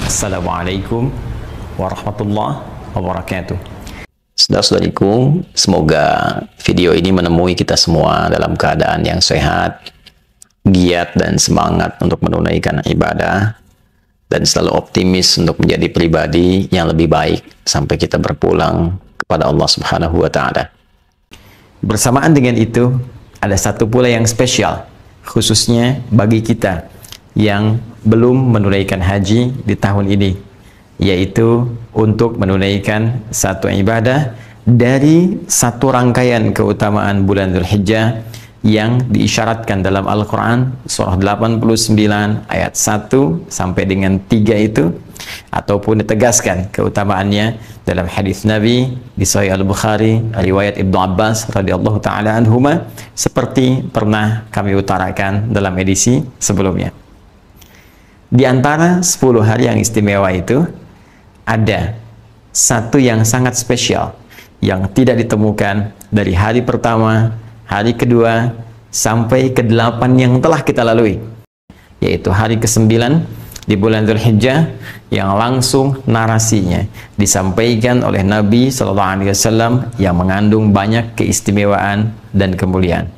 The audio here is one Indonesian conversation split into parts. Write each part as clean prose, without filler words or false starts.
Assalamualaikum warahmatullahi wabarakatuh. Saudara-saudariku, semoga video ini menemui kita semua dalam keadaan yang sehat, giat dan semangat untuk menunaikan ibadah, dan selalu optimis untuk menjadi pribadi yang lebih baik sampai kita berpulang kepada Allah Subhanahu wa Ta'ala. Bersamaan dengan itu, ada satu pula yang spesial, khususnya bagi kita yang belum menunaikan haji di tahun ini, yaitu untuk menunaikan satu ibadah dari satu rangkaian keutamaan bulan Dzulhijjah yang diisyaratkan dalam Al-Quran surah 89 ayat 1 sampai dengan 3 itu, ataupun ditegaskan keutamaannya dalam hadis Nabi di Sahih Al-Bukhari riwayat Ibnu Abbas radhiyallahu taala anhuma, seperti pernah kami utarakan dalam edisi sebelumnya. Di antara 10 hari yang istimewa itu ada satu yang sangat spesial yang tidak ditemukan dari hari pertama, hari kedua, sampai ke-8 yang telah kita lalui, yaitu hari ke-9 di bulan Dzulhijjah, yang langsung narasinya disampaikan oleh Nabi SAW yang mengandung banyak keistimewaan dan kemuliaan.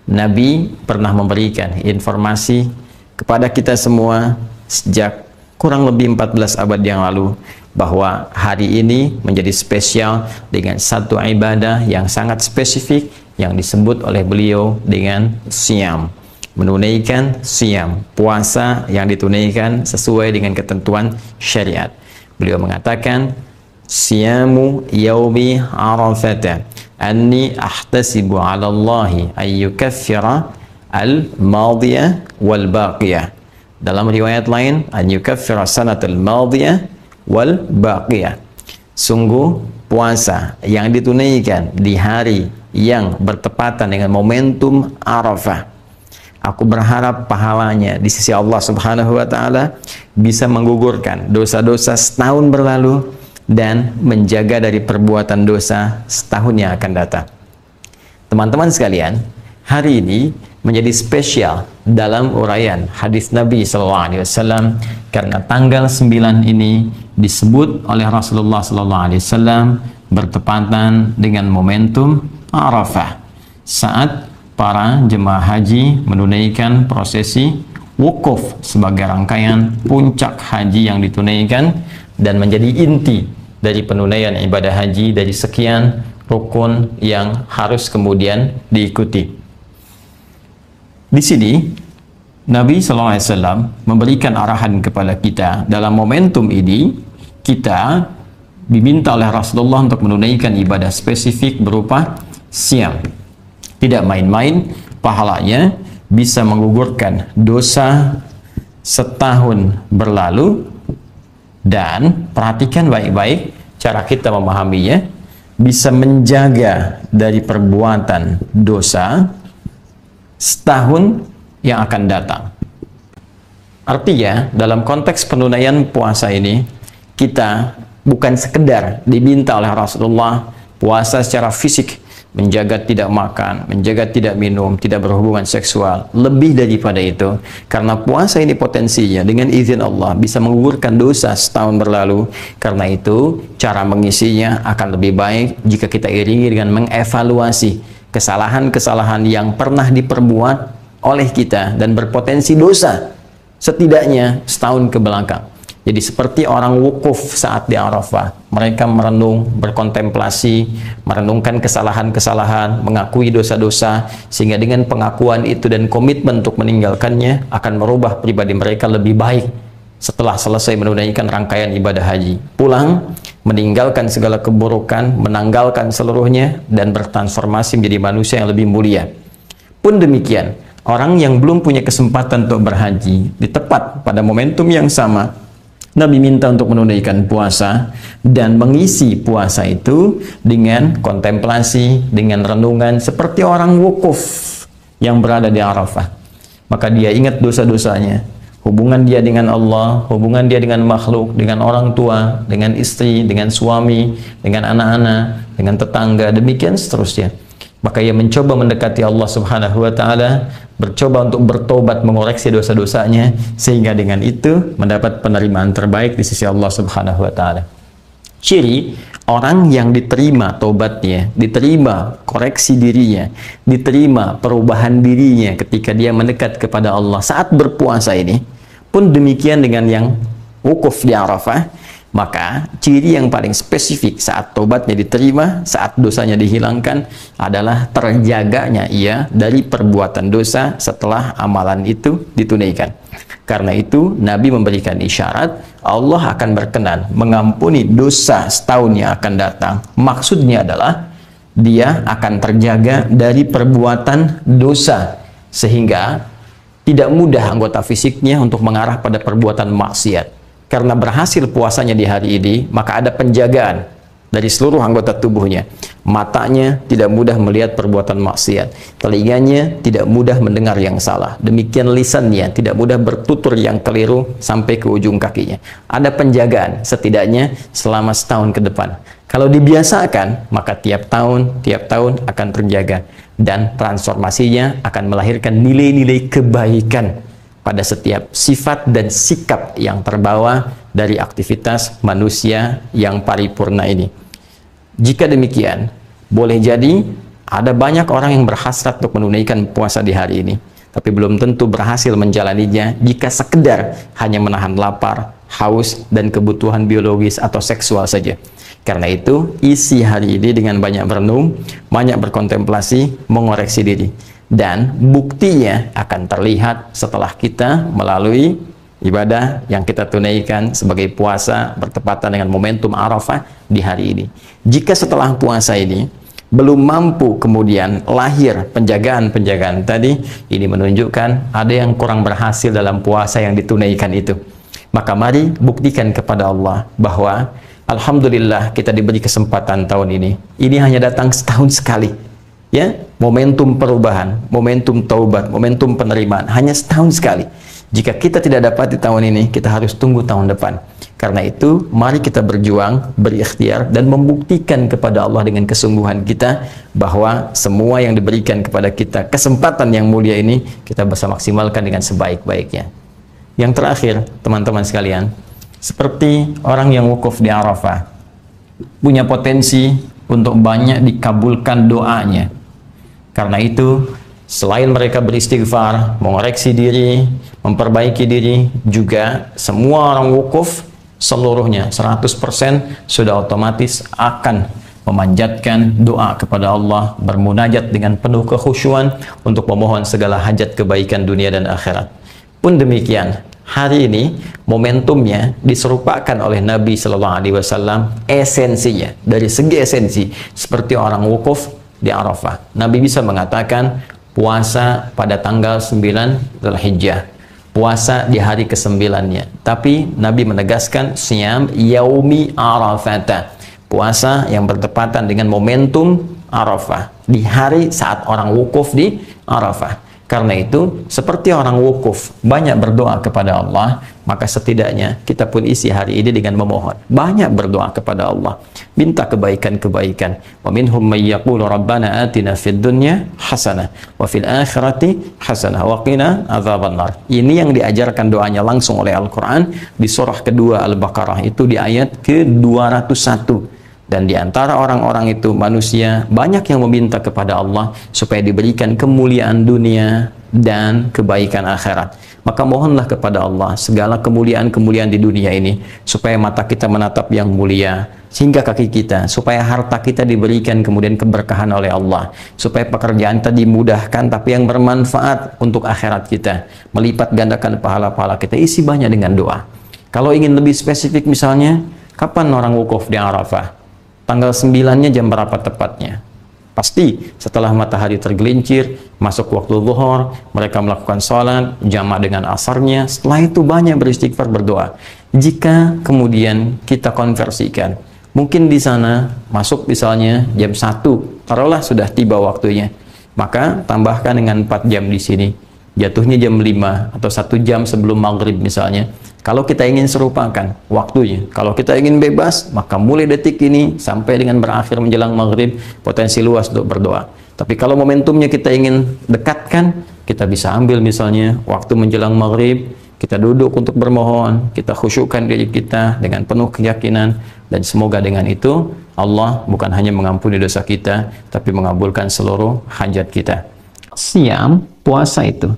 Nabi pernah memberikan informasi kepada kita semua sejak kurang lebih 14 abad yang lalu bahwa hari ini menjadi spesial dengan satu ibadah yang sangat spesifik yang disebut oleh beliau dengan siyam, menunaikan siyam, puasa yang ditunaikan sesuai dengan ketentuan syariat. Beliau mengatakan, siyamu yaumi arafata anni ahtasibu ala Allahi ayyukaffira al-madiyah wal-baqiyah. Dalam riwayat lain, an yukaffira sanatal madiyah wal baqiyah. Sungguh puasa yang ditunaikan di hari yang bertepatan dengan momentum Arafah, aku berharap pahalanya di sisi Allah Subhanahu wa Ta'ala bisa menggugurkan dosa-dosa setahun berlalu dan menjaga dari perbuatan dosa setahun yang akan datang. Teman-teman sekalian, hari ini menjadi spesial dalam uraian hadis Nabi SAW karena tanggal 9 ini disebut oleh Rasulullah SAW bertepatan dengan momentum Arafah, saat para jemaah haji menunaikan prosesi wukuf sebagai rangkaian puncak haji yang ditunaikan dan menjadi inti dari penunaian ibadah haji dari sekian rukun yang harus kemudian diikuti. Di sini Nabi SAW memberikan arahan kepada kita dalam momentum ini. Kita diminta oleh Rasulullah untuk menunaikan ibadah spesifik berupa siyam. Tidak main-main, pahalanya bisa menggugurkan dosa setahun berlalu, dan perhatikan baik-baik cara kita memahaminya, bisa menjaga dari perbuatan dosa setahun yang akan datang. Artinya, dalam konteks penunaian puasa ini, kita bukan sekedar diminta oleh Rasulullah puasa secara fisik, menjaga tidak makan, menjaga tidak minum, tidak berhubungan seksual. Lebih daripada itu, karena puasa ini potensinya dengan izin Allah bisa menggugurkan dosa setahun berlalu. Karena itu, cara mengisinya akan lebih baik jika kita iringi dengan mengevaluasi kesalahan-kesalahan yang pernah diperbuat oleh kita dan berpotensi dosa setidaknya setahun ke belakang. Jadi seperti orang wukuf saat di Arafah, mereka merenung, berkontemplasi, merenungkan kesalahan-kesalahan, mengakui dosa-dosa, sehingga dengan pengakuan itu dan komitmen untuk meninggalkannya akan merubah pribadi mereka lebih baik setelah selesai menunaikan rangkaian ibadah haji. Pulang, meninggalkan segala keburukan, menanggalkan seluruhnya, dan bertransformasi menjadi manusia yang lebih mulia. Pun demikian, orang yang belum punya kesempatan untuk berhaji, di tepat pada momentum yang sama, Nabi minta untuk menunaikan puasa dan mengisi puasa itu dengan kontemplasi, dengan renungan seperti orang wukuf yang berada di Arafah. Maka dia ingat dosa-dosanya, hubungan dia dengan Allah, hubungan dia dengan makhluk, dengan orang tua, dengan istri, dengan suami, dengan anak-anak, dengan tetangga, demikian seterusnya. Maka ia mencoba mendekati Allah Subhanahu wa taala, bercoba untuk bertobat, mengoreksi dosa-dosanya, sehingga dengan itu mendapat penerimaan terbaik di sisi Allah Subhanahu wa taala. Ciri orang yang diterima tobatnya, diterima koreksi dirinya, diterima perubahan dirinya ketika dia mendekat kepada Allah saat berpuasa ini, pun demikian dengan yang wukuf di Arafah. Maka ciri yang paling spesifik saat tobatnya diterima, saat dosanya dihilangkan, adalah terjaganya ia dari perbuatan dosa setelah amalan itu ditunaikan. Karena itu Nabi memberikan isyarat Allah akan berkenan mengampuni dosa setahun yang akan datang. Maksudnya adalah dia akan terjaga dari perbuatan dosa, sehingga tidak mudah anggota fisiknya untuk mengarah pada perbuatan maksiat. Karena berhasil puasanya di hari ini, maka ada penjagaan dari seluruh anggota tubuhnya. Matanya tidak mudah melihat perbuatan maksiat, telinganya tidak mudah mendengar yang salah, demikian lisannya tidak mudah bertutur yang keliru sampai ke ujung kakinya. Ada penjagaan setidaknya selama setahun ke depan. Kalau dibiasakan, maka tiap tahun akan terjaga, dan transformasinya akan melahirkan nilai-nilai kebaikan pada setiap sifat dan sikap yang terbawa dari aktivitas manusia yang paripurna ini. Jika demikian, boleh jadi ada banyak orang yang berhasrat untuk menunaikan puasa di hari ini, tapi belum tentu berhasil menjalaninya jika sekedar hanya menahan lapar, haus, dan kebutuhan biologis atau seksual saja. Karena itu, isi hari ini dengan banyak merenung, banyak berkontemplasi, mengoreksi diri. Dan buktinya akan terlihat setelah kita melalui ibadah yang kita tunaikan sebagai puasa bertepatan dengan momentum Arafah di hari ini. Jika setelah puasa ini belum mampu kemudian lahir penjagaan-penjagaan tadi, ini menunjukkan ada yang kurang berhasil dalam puasa yang ditunaikan itu. Maka mari buktikan kepada Allah bahwa alhamdulillah kita diberi kesempatan tahun ini. Ini hanya datang setahun sekali. Ya, momentum perubahan, momentum taubat, momentum penerimaan hanya setahun sekali. Jika kita tidak dapat di tahun ini, kita harus tunggu tahun depan. Karena itu, mari kita berjuang, berikhtiar, dan membuktikan kepada Allah dengan kesungguhan kita bahwa semua yang diberikan kepada kita, kesempatan yang mulia ini, kita bisa maksimalkan dengan sebaik-baiknya. Yang terakhir, teman-teman sekalian, seperti orang yang wukuf di Arafah, punya potensi untuk banyak dikabulkan doanya. Karena itu, selain mereka beristighfar, mengoreksi diri, memperbaiki diri, juga semua orang wukuf seluruhnya 100% sudah otomatis akan memanjatkan doa kepada Allah, bermunajat dengan penuh kekhusyuan untuk memohon segala hajat kebaikan dunia dan akhirat. Pun demikian, hari ini momentumnya diserupakan oleh Nabi Shallallahu Alaihi Wasallam, esensinya dari segi esensi seperti orang wukuf di Arafah. Nabi bisa mengatakan puasa pada tanggal 9 Dzulhijjah, puasa di hari ke-9-nya. Tapi Nabi menegaskan siyam yaumi Arafata, puasa yang bertepatan dengan momentum Arafah, di hari saat orang wukuf di Arafah. Karena itu, seperti orang wukuf banyak berdoa kepada Allah, maka setidaknya kita pun isi hari ini dengan memohon. Banyak berdoa kepada Allah, minta kebaikan-kebaikan. Wa minhum may yaqulu rabbana atina fid dunya hasanah wa fil akhirati hasanah wa qina adzabannar. Ini yang diajarkan doanya langsung oleh Al-Qur'an di surah kedua Al-Baqarah, itu di ayat ke-201. Dan di antara orang-orang itu manusia banyak yang meminta kepada Allah supaya diberikan kemuliaan dunia dan kebaikan akhirat. Maka mohonlah kepada Allah segala kemuliaan-kemuliaan di dunia ini, supaya mata kita menatap yang mulia, sehingga kaki kita, supaya harta kita diberikan kemudian keberkahan oleh Allah, supaya pekerjaan kita dimudahkan tapi yang bermanfaat untuk akhirat kita, melipat gandakan pahala-pahala kita. Isi banyak dengan doa. Kalau ingin lebih spesifik misalnya, kapan orang wukuf di Arafah? Tanggal 9-nya jam berapa tepatnya? Pasti setelah matahari tergelincir, masuk waktu zuhur, mereka melakukan sholat, jamaah dengan asarnya. Setelah itu banyak beristighfar, berdoa. Jika kemudian kita konversikan, mungkin di sana masuk misalnya jam 1, taruhlah sudah tiba waktunya, maka tambahkan dengan 4 jam di sini, jatuhnya jam 5 atau 1 jam sebelum maghrib misalnya. Kalau kita ingin serupakan waktunya, kalau kita ingin bebas, maka mulai detik ini sampai dengan berakhir menjelang maghrib, potensi luas untuk berdoa. Tapi kalau momentumnya kita ingin dekatkan, kita bisa ambil misalnya waktu menjelang maghrib, kita duduk untuk bermohon, kita khusyukkan diri kita dengan penuh keyakinan, dan semoga dengan itu Allah bukan hanya mengampuni dosa kita, tapi mengabulkan seluruh hajat kita. Siam, puasa itu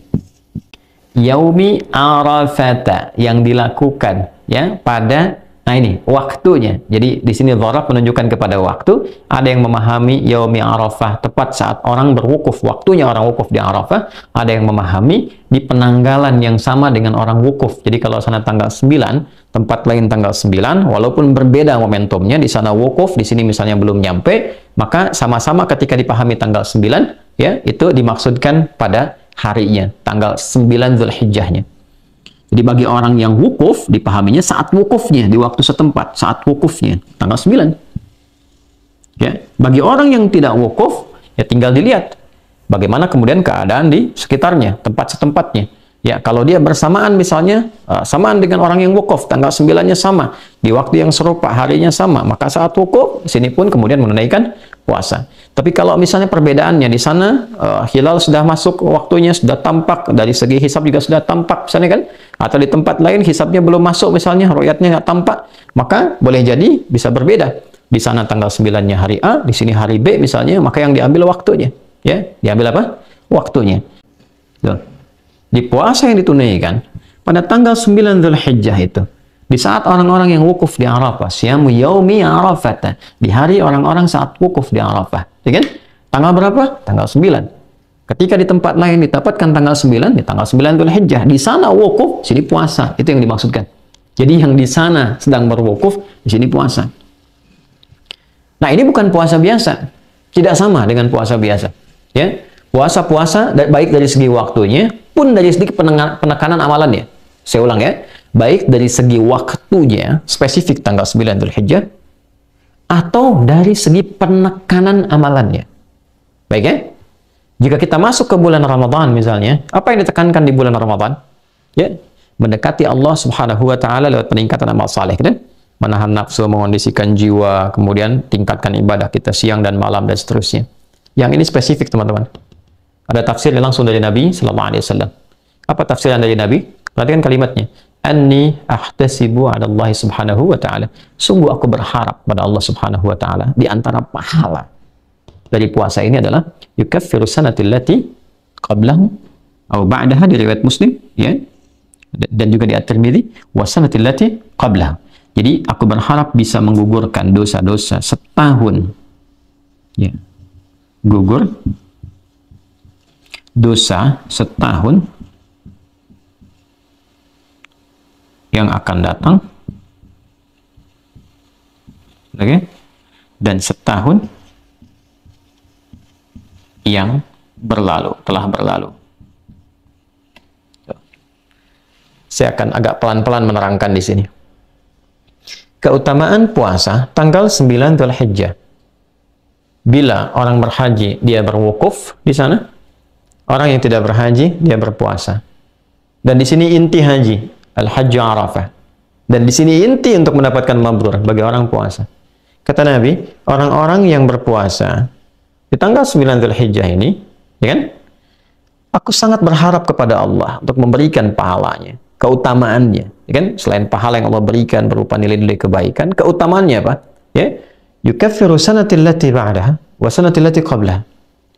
yaumi arafata, yang dilakukan ya pada, nah ini waktunya. Jadi di sini dzaraf menunjukkan kepada waktu. Ada yang memahami yaumi arafah tepat saat orang berwukuf, waktunya orang wukuf di Arafah. Ada yang memahami di penanggalan yang sama dengan orang wukuf. Jadi kalau sana tanggal 9, tempat lain tanggal 9, walaupun berbeda momentumnya, di sana wukuf, di sini misalnya belum nyampe, maka sama-sama ketika dipahami tanggal 9 ya, itu dimaksudkan pada harinya, tanggal 9 Zulhijjahnya. Jadi bagi orang yang wukuf, dipahaminya saat wukufnya, di waktu setempat, saat wukufnya, tanggal 9. Ya. Bagi orang yang tidak wukuf, ya tinggal dilihat bagaimana kemudian keadaan di sekitarnya, tempat setempatnya. Ya, kalau dia bersamaan misalnya, samaan dengan orang yang wukuf, tanggal 9-nya sama, di waktu yang serupa, harinya sama, maka saat wukuf, sini pun kemudian menunaikan puasa. Tapi kalau misalnya perbedaannya di sana, hilal sudah masuk waktunya, sudah tampak, dari segi hisab juga sudah tampak misalnya kan, atau di tempat lain hisabnya belum masuk misalnya, ru'yatnya nggak tampak, maka boleh jadi bisa berbeda. Di sana tanggal 9-nya hari A, di sini hari B misalnya, maka yang diambil waktunya. Ya, diambil apa? Waktunya. Tuh. Di puasa yang ditunaikan pada tanggal 9 Dzulhijjah itu, di saat orang-orang yang wukuf di Arafah, siyamu yaumi Arafah, di hari orang-orang saat wukuf di Arafah, ya kan? Tanggal berapa? Tanggal 9. Ketika di tempat lain didapatkan tanggal 9, di tanggal 9 Dzulhijjah, di sana wukuf, sini puasa. Itu yang dimaksudkan. Jadi yang di sana sedang berwukuf, di sini puasa. Nah, ini bukan puasa biasa. Tidak sama dengan puasa biasa. Ya. Puasa-puasa baik dari segi waktunya pun dari segi penekanan amalannya. Saya ulang ya, baik dari segi waktunya spesifik tanggal 9 Dzulhijjah atau dari segi penekanan amalannya. Baik ya? Jika kita masuk ke bulan Ramadan misalnya, apa yang ditekankan di bulan Ramadan? Ya, mendekati Allah Subhanahu wa taala lewat peningkatan amal saleh, kan? Menahan nafsu, mengondisikan jiwa, kemudian tingkatkan ibadah kita siang dan malam dan seterusnya. Yang ini spesifik, teman-teman. Ada tafsirnya langsung dari Nabi sallallahu alaihi wasallam. Apa tafsiran dari Nabi? Perhatikan kalimatnya. Anni ahtasibu 'ala Allah Subhanahu wa taala. Sungguh aku berharap pada Allah Subhanahu wa taala, di antara pahala dari puasa ini adalah yukaffiru sanatil lati qablahu atau ba'daha, di riwayat Muslim ya. Dan juga di At-Tirmidzi, wa sanatil lati qablahu. Jadi aku berharap bisa menggugurkan dosa-dosa setahun. Ya. Gugur dosa setahun yang akan datang, oke, dan setahun yang telah berlalu. Saya akan agak pelan-pelan menerangkan di sini. Keutamaan puasa tanggal 9 Dzulhijjah. Bila orang berhaji, dia berwukuf di sana. Orang yang tidak berhaji, dia berpuasa. Dan di sini inti haji, al-hajju Arafah. Dan di sini inti untuk mendapatkan mabrur bagi orang puasa. Kata Nabi, orang-orang yang berpuasa di tanggal 9 Dzulhijjah ini, ya kan? Aku sangat berharap kepada Allah untuk memberikan pahalanya, keutamaannya, ya kan? Selain pahala yang Allah berikan berupa nilai-nilai kebaikan, keutamaannya apa? Ya, yukaffiru sanatil lati ba'daha wa sanatil lati qablaha.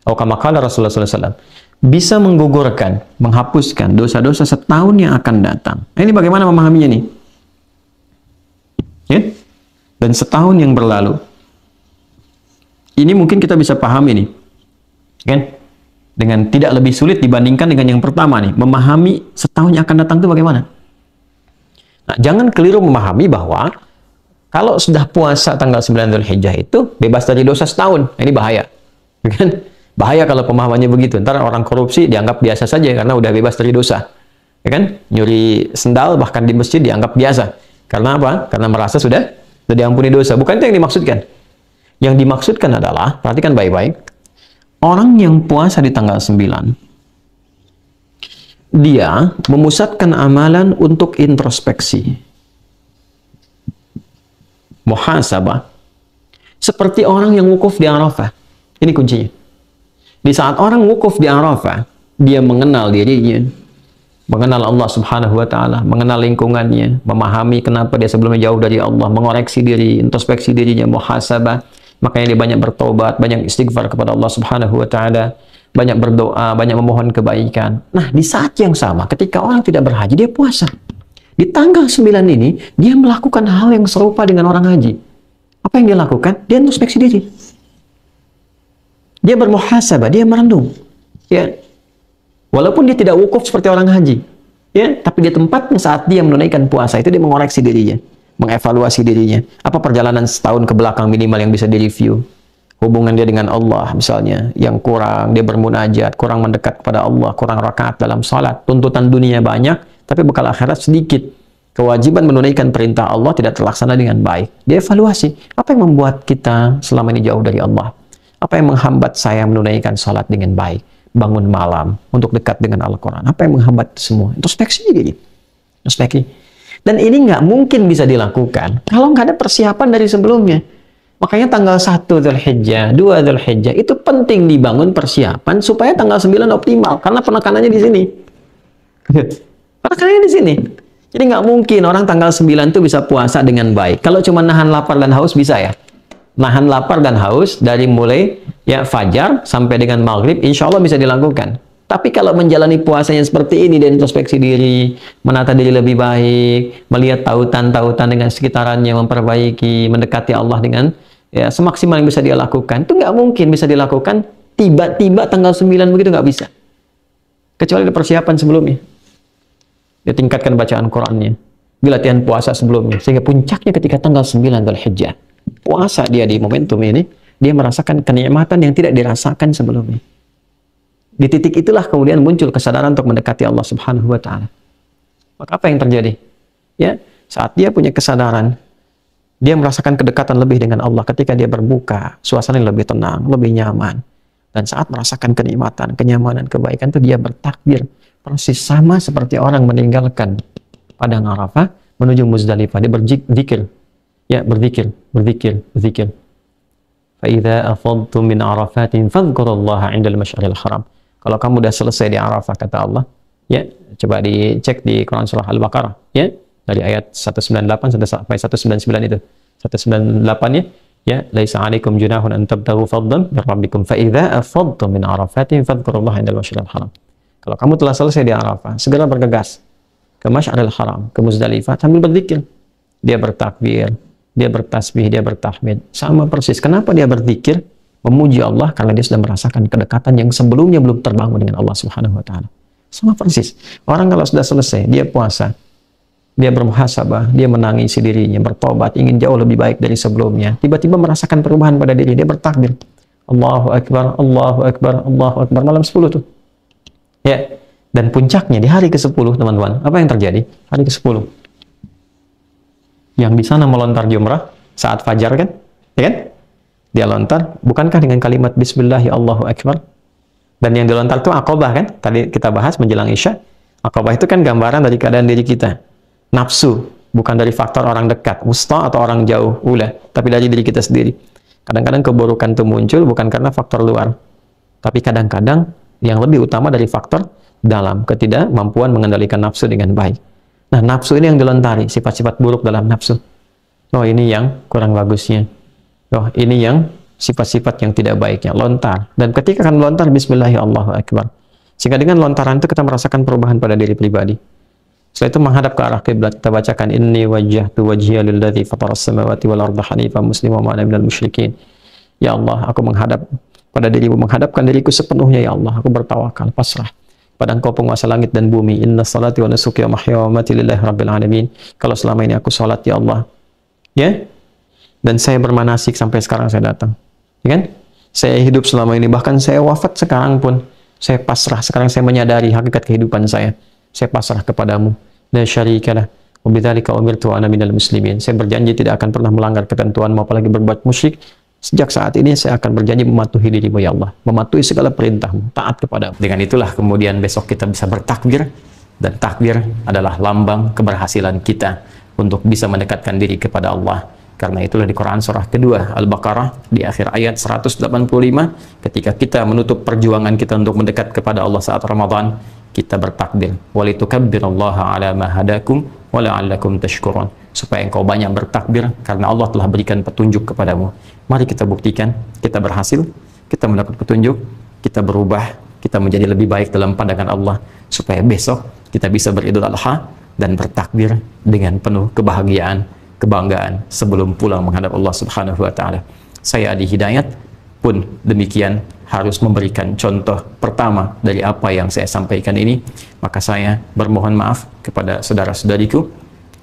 Atau kama qala Rasulullah sallallahu alaihi wasallam, bisa menggugurkan, menghapuskan dosa-dosa setahun yang akan datang. Nah, ini bagaimana memahaminya nih? Ya? Dan setahun yang berlalu. Ini mungkin kita bisa pahami nih. Kan? Dengan tidak lebih sulit dibandingkan dengan yang pertama nih. Memahami setahun yang akan datang itu bagaimana? Nah, jangan keliru memahami bahwa kalau sudah puasa tanggal 9 Dzulhijjah itu bebas dari dosa setahun. Nah, ini bahaya. Kan? Bahaya kalau pemahamannya begitu. Ntar orang korupsi dianggap biasa saja karena udah bebas dari dosa. Ya kan? Nyuri sendal bahkan di masjid dianggap biasa. Karena apa? Karena merasa sudah diampuni dosa. Bukan itu yang dimaksudkan. Yang dimaksudkan adalah, perhatikan baik-baik, orang yang puasa di tanggal 9, dia memusatkan amalan untuk introspeksi. Muhasabah. Seperti orang yang wukuf di Arafah. Ini kuncinya. Di saat orang wukuf di Arafah, dia mengenal dirinya, mengenal Allah Subhanahu wa Ta'ala, mengenal lingkungannya, memahami kenapa dia sebelumnya jauh dari Allah, mengoreksi diri, introspeksi dirinya, muhasabah. Makanya dia banyak bertobat, banyak istighfar kepada Allah Subhanahu wa Ta'ala, banyak berdoa, banyak memohon kebaikan. Nah, di saat yang sama, ketika orang tidak berhaji, dia puasa. Di tanggal 9 ini, dia melakukan hal yang serupa dengan orang haji. Apa yang dia lakukan? Dia introspeksi diri. Dia bermuhasabah, dia merenung. Ya. Walaupun dia tidak wukuf seperti orang haji, ya, tapi di tempatnya saat dia menunaikan puasa itu dia mengoreksi dirinya, mengevaluasi dirinya. Apa perjalanan setahun ke belakang minimal yang bisa direview? Hubungan dia dengan Allah misalnya yang kurang, dia bermunajat, kurang mendekat kepada Allah, kurang rakaat dalam salat, tuntutan dunia banyak, tapi bekal akhirat sedikit. Kewajiban menunaikan perintah Allah tidak terlaksana dengan baik. Dia evaluasi, apa yang membuat kita selama ini jauh dari Allah? Apa yang menghambat saya menunaikan salat dengan baik? Bangun malam untuk dekat dengan Al-Quran. Apa yang menghambat semua? Introspeksi diri. Introspeksi. Dan ini nggak mungkin bisa dilakukan kalau nggak ada persiapan dari sebelumnya. Makanya tanggal 1 Dzulhijjah, 2 Dzulhijjah itu penting dibangun persiapan supaya tanggal 9 optimal. Karena penekanannya di sini. Penekanannya di sini. Jadi nggak mungkin orang tanggal 9 itu bisa puasa dengan baik. Kalau cuma nahan lapar dan haus bisa ya? Nahan lapar dan haus dari mulai ya fajar sampai dengan maghrib, insya Allah bisa dilakukan. Tapi kalau menjalani puasanya seperti ini dan introspeksi diri, menata diri lebih baik, melihat tautan-tautan dengan sekitarannya, memperbaiki, mendekati Allah dengan ya semaksimal yang bisa dia lakukan, itu nggak mungkin bisa dilakukan tiba-tiba tanggal 9 begitu, nggak bisa. Kecuali ada persiapan sebelumnya. Dia tingkatkan bacaan Qur'annya, dia latihan puasa sebelumnya, sehingga puncaknya ketika tanggal 9 Dzulhijjah. Puasa dia di momentum ini, dia merasakan kenikmatan yang tidak dirasakan sebelumnya. Di titik itulah kemudian muncul kesadaran untuk mendekati Allah Subhanahu wa Ta'ala. Maka apa yang terjadi? Ya, saat dia punya kesadaran, dia merasakan kedekatan lebih dengan Allah ketika dia berbuka, suasana lebih tenang, lebih nyaman. Dan saat merasakan kenikmatan, kenyamanan, kebaikan itu dia bertakbir. Persis sama seperti orang meninggalkan padang Arafah menuju Muzdalifah. Dia berzikir. Ya, berzikir. فَإِذَا أَفَضْتُمْ مِنْ عَرَفَاتٍ فَاذْكُرُوا اللَّهَ عِنْدَ الْمَشْعَرِ الْحَرَامِ. Kalau kamu sudah selesai di Arafah, kata Allah, ya, coba dicek di Quran surah Al-Baqarah, ya, dari ayat 198 sampai 199 itu. 198 ya, laisa 'alaikum junahun an tabtaghu fadlan min rabbikum fa idza afadtum min arafatin fadhkurullaha 'indal masy'aril haram. Kalau kamu telah selesai di Arafah, segera bergegas ke Masy'aril Haram, ke Muzdalifah sambil berzikir. Dia bertakbir, dia bertasbih, dia bertahmid. Sama persis. Kenapa dia berzikir? Memuji Allah karena dia sudah merasakan kedekatan yang sebelumnya belum terbangun dengan Allah Subhanahu wa Ta'ala. Sama persis. Orang kalau sudah selesai, dia puasa, dia bermuhasabah, dia menangisi dirinya, bertobat, ingin jauh lebih baik dari sebelumnya. Tiba-tiba merasakan perubahan pada diri, dia bertakbir. Allahu Akbar, Allahu Akbar, Allahu Akbar. Malam 10 tuh. Ya. Dan puncaknya di hari ke-10, teman-teman. Apa yang terjadi? Hari ke-10. Yang di sana melontar jumrah saat fajar kan? Ya kan? Dia lontar, bukankah dengan kalimat Bismillahi Allahu Akbar? Dan yang dilontar itu Aqabah kan? Tadi kita bahas menjelang Isya. Aqabah itu kan gambaran dari keadaan diri kita. Nafsu, bukan dari faktor orang dekat, wusta atau orang jauh, ula, tapi dari diri kita sendiri. Kadang-kadang keburukan itu muncul bukan karena faktor luar, tapi kadang-kadang yang lebih utama dari faktor dalam, ketidakmampuan mengendalikan nafsu dengan baik. Nah, nafsu ini yang dilontari, sifat-sifat buruk dalam nafsu. Oh, ini yang kurang bagusnya. Oh, ini yang sifat-sifat yang tidak baiknya. Lontar. Dan ketika akan melontar, Bismillahirrahmanirrahim. Sehingga dengan lontaran itu kita merasakan perubahan pada diri pribadi. Setelah itu menghadap ke arah kiblat, kita bacakan Inni wajjahtu wajhiya lilladzi fataras samawati wal arda hanifan musliman wa ana minal musyrikin. Ya Allah, aku menghadap pada dirimu, menghadapkan diriku sepenuhnya ya Allah. Aku bertawakal, pasrah pada Engkau penguasa langit dan bumi. Inna salati wa nusuki wa mahya wa mamati lillahi rabbil alamin. Kalau selama ini aku salat ya Allah, ya, dan saya bermanasik sampai sekarang saya datang, ya kan? Saya hidup selama ini, bahkan saya wafat sekarang pun saya pasrah. Sekarang saya menyadari hakikat kehidupan saya pasrah kepadamu. La syarikalah wa bidzalika umirtu wa ana minal muslimin. Saya berjanji tidak akan pernah melanggar ketentuanmu, apalagi berbuat musyrik. Sejak saat ini saya akan berjanji mematuhi dirimu ya Allah, mematuhi segala perintahmu, taat kepadamu. Dengan itulah kemudian besok kita bisa bertakbir, dan takbir adalah lambang keberhasilan kita untuk bisa mendekatkan diri kepada Allah Karena itulah di Quran surah kedua Al-Baqarah di akhir ayat 185, ketika kita menutup perjuangan kita untuk mendekat kepada Allah saat Ramadan, kita bertakbir, walitukabbirallaha ala ma hadakum wa la'allakum tashkurun, supaya engkau banyak bertakbir karena Allah telah berikan petunjuk kepadamu. Mari kita buktikan, kita berhasil, kita mendapat petunjuk, kita berubah, kita menjadi lebih baik dalam pandangan Allah, supaya besok kita bisa beridul adha dan bertakbir dengan penuh kebahagiaan, kebanggaan sebelum pulang menghadap Allah Subhanahu wa taala. Saya Adi Hidayat pun demikian harus memberikan contoh pertama dari apa yang saya sampaikan ini. Maka saya bermohon maaf kepada saudara-saudariku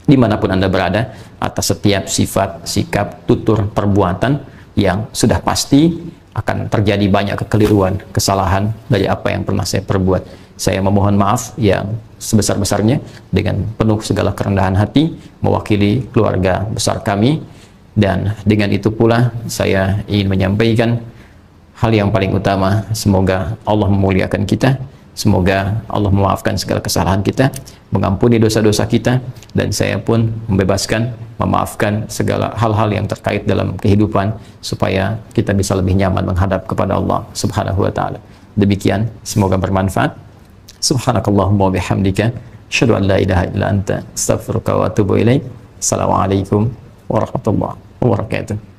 dimanapun Anda berada atas setiap sifat, sikap, tutur, perbuatan yang sudah pasti akan terjadi banyak kekeliruan, kesalahan dari apa yang pernah saya perbuat. Saya memohon maaf yang sebesar-besarnya dengan penuh segala kerendahan hati mewakili keluarga besar kami, dan dengan itu pula saya ingin menyampaikan hal yang paling utama, semoga Allah memuliakan kita, semoga Allah memaafkan segala kesalahan kita, mengampuni dosa-dosa kita, dan saya pun membebaskan, memaafkan segala hal-hal yang terkait dalam kehidupan supaya kita bisa lebih nyaman menghadap kepada Allah Subhanahu wa taala. Demikian, semoga bermanfaat. Subhanakallahumma wa bihamdika asyhadu an la ilaha illa anta astaghfiruka wa atubu ilaik. Assalamualaikum warahmatullahi wabarakatuh.